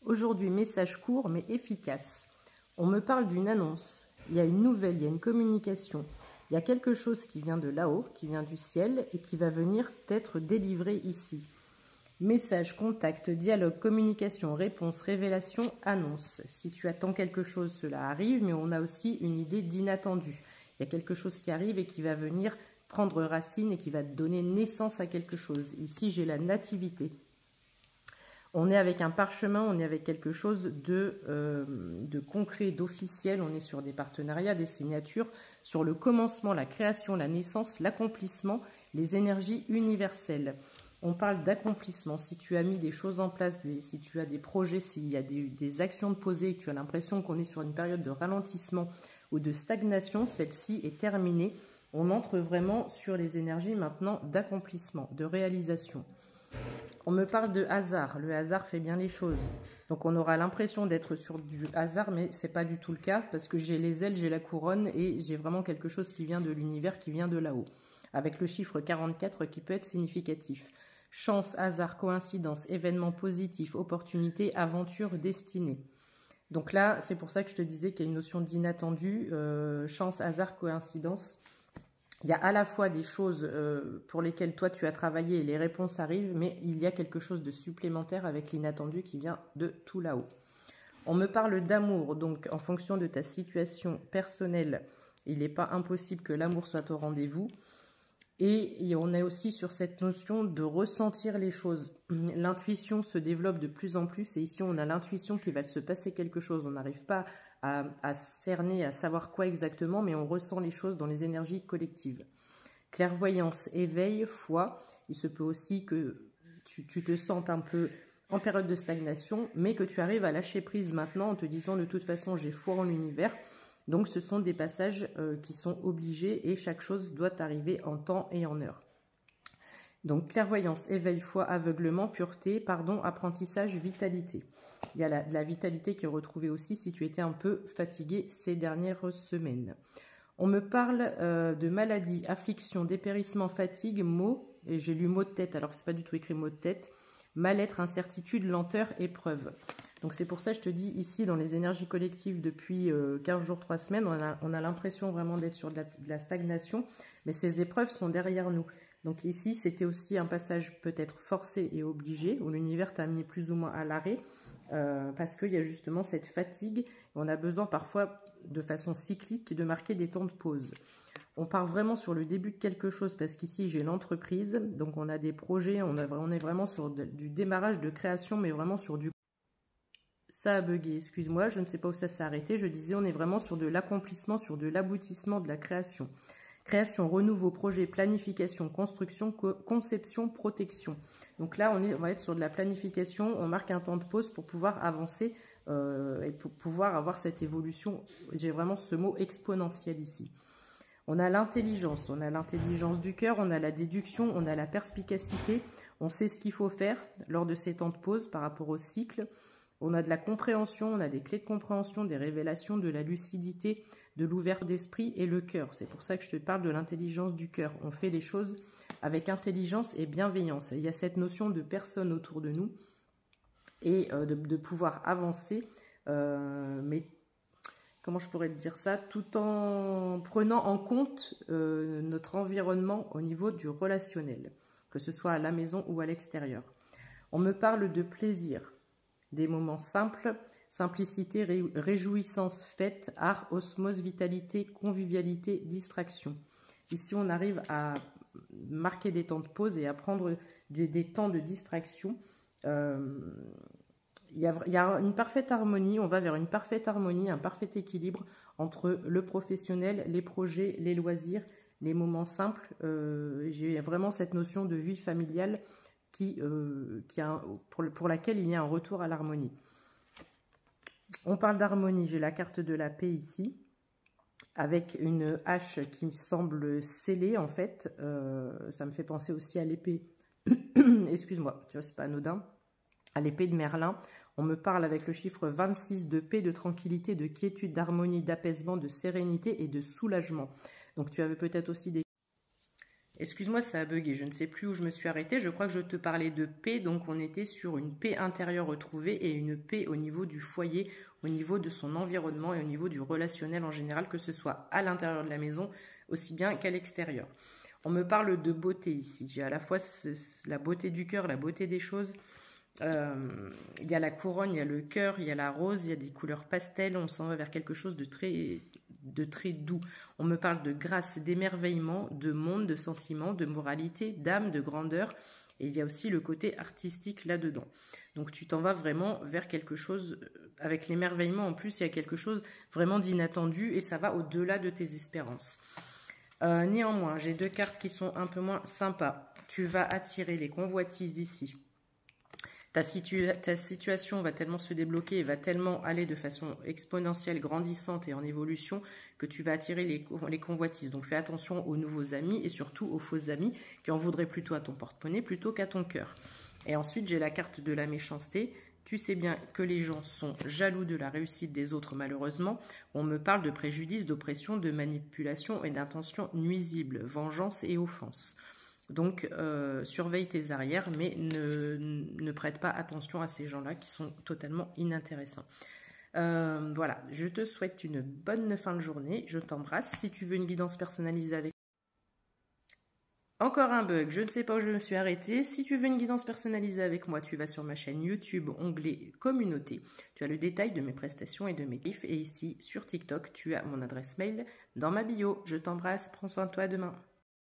Aujourd'hui, message court mais efficace. On me parle d'une annonce, il y a une nouvelle, il y a une communication. Il y a quelque chose qui vient de là-haut, qui vient du ciel et qui va venir être délivré ici. Message, contact, dialogue, communication, réponse, révélation, annonce. Si tu attends quelque chose, cela arrive, mais on a aussi une idée d'inattendu. Il y a quelque chose qui arrive et qui va venir prendre racine et qui va donner naissance à quelque chose. Ici, j'ai la nativité. On est avec un parchemin, on est avec quelque chose de concret, d'officiel. On est sur des partenariats, des signatures, sur le commencement, la création, la naissance, l'accomplissement, les énergies universelles. On parle d'accomplissement. Si tu as mis des choses en place, si tu as des projets, s'il y a des actions de poser et que tu as l'impression qu'on est sur une période de ralentissement ou de stagnation, celle-ci est terminée. On entre vraiment sur les énergies maintenant d'accomplissement, de réalisation. On me parle de hasard. Le hasard fait bien les choses. Donc on aura l'impression d'être sur du hasard, mais ce n'est pas du tout le cas parce que j'ai les ailes, j'ai la couronne et j'ai vraiment quelque chose qui vient de l'univers, qui vient de là-haut. Avec le chiffre 44 qui peut être significatif. Chance, hasard, coïncidence, événement positif, opportunité, aventure, destinée. Donc là, c'est pour ça que je te disais qu'il y a une notion d'inattendu, chance, hasard, coïncidence. Il y a à la fois des choses pour lesquelles toi tu as travaillé et les réponses arrivent, mais il y a quelque chose de supplémentaire avec l'inattendu qui vient de tout là-haut. On me parle d'amour, donc en fonction de ta situation personnelle, il n'est pas impossible que l'amour soit au rendez-vous. Et on est aussi sur cette notion de ressentir les choses. L'intuition se développe de plus en plus et ici on a l'intuition qu'il va se passer quelque chose. On n'arrive pas à cerner, à savoir quoi exactement, mais on ressent les choses dans les énergies collectives. Clairvoyance, éveil, foi. Il se peut aussi que tu te sentes un peu en période de stagnation, mais que tu arrives à lâcher prise maintenant en te disant de toute façon j'ai foi en l'univers. Donc ce sont des passages qui sont obligés et chaque chose doit arriver en temps et en heure. Donc clairvoyance, éveil, foi, aveuglement, pureté, pardon, apprentissage, vitalité. Il y a de la vitalité qui est retrouvée aussi si tu étais un peu fatigué ces dernières semaines. On me parle de maladie, affliction, dépérissement, fatigue, maux, et j'ai lu maux de tête alors que ce n'est pas du tout écrit maux de tête, mal-être, incertitude, lenteur, épreuve. Donc c'est pour ça que je te dis ici dans les énergies collectives depuis 15 jours, 3 semaines, on a l'impression vraiment d'être sur de la stagnation, mais ces épreuves sont derrière nous. Donc ici c'était aussi un passage peut-être forcé et obligé, où l'univers t'a mis plus ou moins à l'arrêt, parce qu'il y a justement cette fatigue, on a besoin parfois de façon cyclique de marquer des temps de pause. On part vraiment sur le début de quelque chose parce qu'ici j'ai l'entreprise, donc on a des projets, on est vraiment sur du démarrage de création, mais vraiment sur du... Ça a bugué, excuse-moi, je ne sais pas où ça s'est arrêté, je disais on est vraiment sur de l'accomplissement, sur de l'aboutissement de la création. Création, renouveau, projet, planification, construction, conception, protection. Donc là on va être sur de la planification, on marque un temps de pause pour pouvoir avancer et pour pouvoir avoir cette évolution. J'ai vraiment ce mot exponentiel ici. On a l'intelligence du cœur, on a la déduction, on a la perspicacité, on sait ce qu'il faut faire lors de ces temps de pause par rapport au cycle. On a de la compréhension, on a des clés de compréhension, des révélations, de la lucidité, de l'ouverture d'esprit et le cœur. C'est pour ça que je te parle de l'intelligence du cœur. On fait les choses avec intelligence et bienveillance. Il y a cette notion de personne autour de nous et de pouvoir avancer, mais comment je pourrais te dire ça, tout en prenant en compte notre environnement au niveau du relationnel, que ce soit à la maison ou à l'extérieur. On me parle de plaisir, des moments simples, simplicité, réjouissance, fête, art, osmose, vitalité, convivialité, distraction. Ici, on arrive à marquer des temps de pause et à prendre des temps de distraction. Il y a une parfaite harmonie, on va vers une parfaite harmonie, un parfait équilibre entre le professionnel, les projets, les loisirs, les moments simples. J'ai vraiment cette notion de vie familiale pour laquelle il y a un retour à l'harmonie. On parle d'harmonie, j'ai la carte de la paix ici, avec une hache qui me semble scellée en fait. Ça me fait penser aussi à l'épée, excuse-moi, c'est pas anodin, à l'épée de Merlin. On me parle avec le chiffre 26 de paix, de tranquillité, de quiétude, d'harmonie, d'apaisement, de sérénité et de soulagement. Donc tu avais peut-être aussi des... Excuse-moi, ça a bugué, je ne sais plus où je me suis arrêtée. Je crois que je te parlais de paix, donc on était sur une paix intérieure retrouvée et une paix au niveau du foyer, au niveau de son environnement et au niveau du relationnel en général, que ce soit à l'intérieur de la maison, aussi bien qu'à l'extérieur. On me parle de beauté ici. J'ai à la fois la beauté du cœur, la beauté des choses. Il y a la couronne, il y a le cœur, il y a la rose, il y a des couleurs pastel. On s'en va vers quelque chose de très doux. On me parle de grâce, d'émerveillement, de monde, de sentiments, de moralité, d'âme, de grandeur. Et il y a aussi le côté artistique là-dedans. Donc tu t'en vas vraiment vers quelque chose, avec l'émerveillement en plus, il y a quelque chose vraiment d'inattendu et ça va au-delà de tes espérances. Néanmoins, j'ai 2 cartes qui sont un peu moins sympas. Tu vas attirer les convoitises d'ici. Ta situation va tellement se débloquer et va tellement aller de façon exponentielle, grandissante et en évolution que tu vas attirer les convoitises. Donc fais attention aux nouveaux amis et surtout aux faux amis qui en voudraient plutôt à ton porte-monnaie plutôt qu'à ton cœur. Et ensuite, j'ai la carte de la méchanceté. Tu sais bien que les gens sont jaloux de la réussite des autres malheureusement. On me parle de préjudice, d'oppression, de manipulation et d'intention nuisible, vengeance et offense. Donc, surveille tes arrières, mais ne prête pas attention à ces gens-là qui sont totalement inintéressants. Voilà, je te souhaite une bonne fin de journée. Je t'embrasse. Si tu veux une guidance personnalisée avec... Encore un bug, je ne sais pas où je me suis arrêtée. Si tu veux une guidance personnalisée avec moi, tu vas sur ma chaîne YouTube, onglet Communauté. Tu as le détail de mes prestations et de mes tarifs. Et ici, sur TikTok, tu as mon adresse mail dans ma bio. Je t'embrasse, prends soin de toi, à demain.